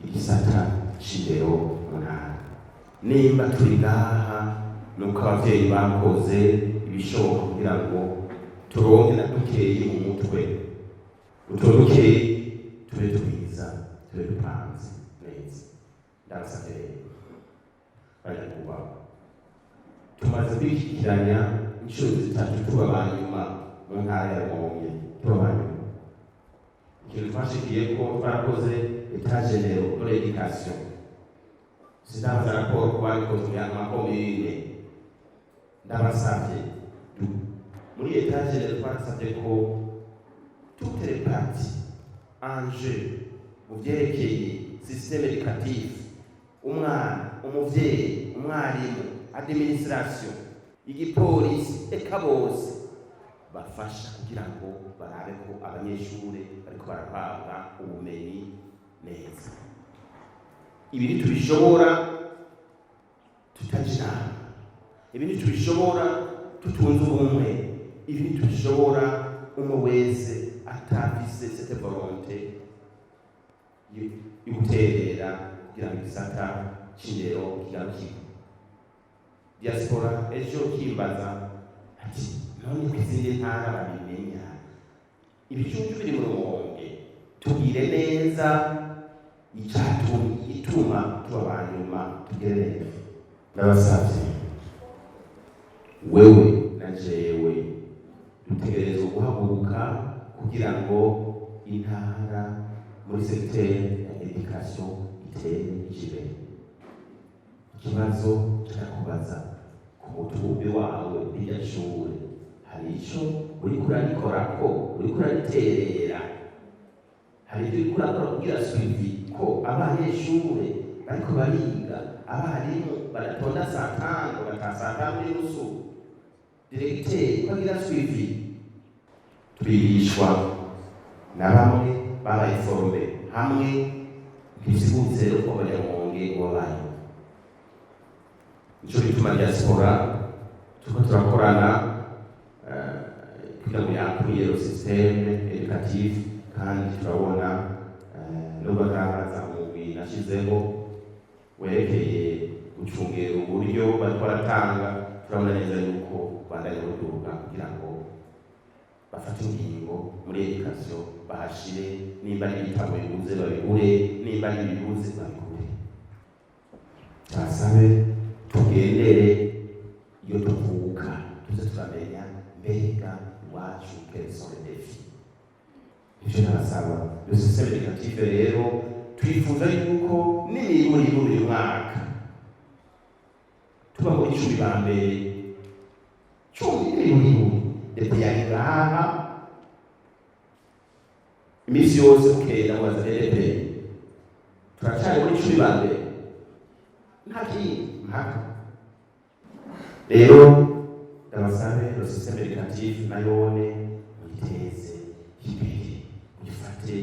igisata c'indero mu ntara. Nimba turi ngaha nuko abavyeyi bakoze ibishoboka kugira ngo turonke na dukeyi mu mutwe, utwo dukeyi tube twiza, tube dupanze neza. Ndabasavye rero banyakubahwa, tumaze kwishikiranya inshuro zitatu tuba banyuma mu ntara ya Rumonge, tuba banyuma. Ikintu twashikiyeko twarakoze etat généraux de l'éducation. Sindabaza raporo kubabikoze mu makomine. Ndabasavye muri etat généraux twarasavye ko toutes les parties en jeu mu vyerekeye système éducatif, umwana, umuvyeyi, umwarimu, administration, igipolisi, eka bose bafasha kugira ngo barabe ko abanyeshure bariko barahabwa ubumenyi neza. Ibi ntitubishobora tutaje inama, ibi ntitubishobora tutunze ubumwe, ibi ntitubishobora umwe wese atafise cette volonté y'uguterera kugira ngo igisata c'indero kigarukirwe. Diaspora ejo kimbaza ati none kwizindi ntara babimenya ibicuncu biri mu Rumonge, tubwire neza ituma tuba banyuma tugere neza. Ndabasavye wewe na jewe dutegerezwa guhaguruka kugira ngo intara muri secteur ya education itere imbere. Ikibazo kirakubaza ku mutumbi wawe irya shure hari ico uriko urarikorako, uriko urariterera, hari ibyo uriko urakora kugira suivi ko abanyeshure bariko bariga, abarimu baratonda saa tanu bataha saa tanu n'inusu, directeur bagira suivi. Twigishwa na bamwe babaye forme hamwe ntibisigutse rero ko Abanyarumonge babaye. Nico bituma diaspora tuko turakorana kugira ngo yakuriye le système éducatif, kandi turabona n'ubagaraza umugwi nashizeho werekeye gucungera uburyo bariko baratanga. Turabona neza yuko bandanya buduga kugira ngo bafate ingingo muri education, bahashire nimba n'ibitabo bibuze babigure, nimba n'ibibuze babigure. Turasabe tugendere iyo tuvuka, tuze turamenya mbega iwacu quels sont les défis. Ivyo nabasaba le système éducatif rero twifuza yuko n'imirimo iri muri uyu mwaka tuba muri 10 ba mbere, 10 n'imirimo depuis yari ngaha imisi yose ukera waza RP turacari muri 10 ba mbere nta kindi mpaka. Rero ndabasabe le système éducatif nayone muyiteze imbere, muyifate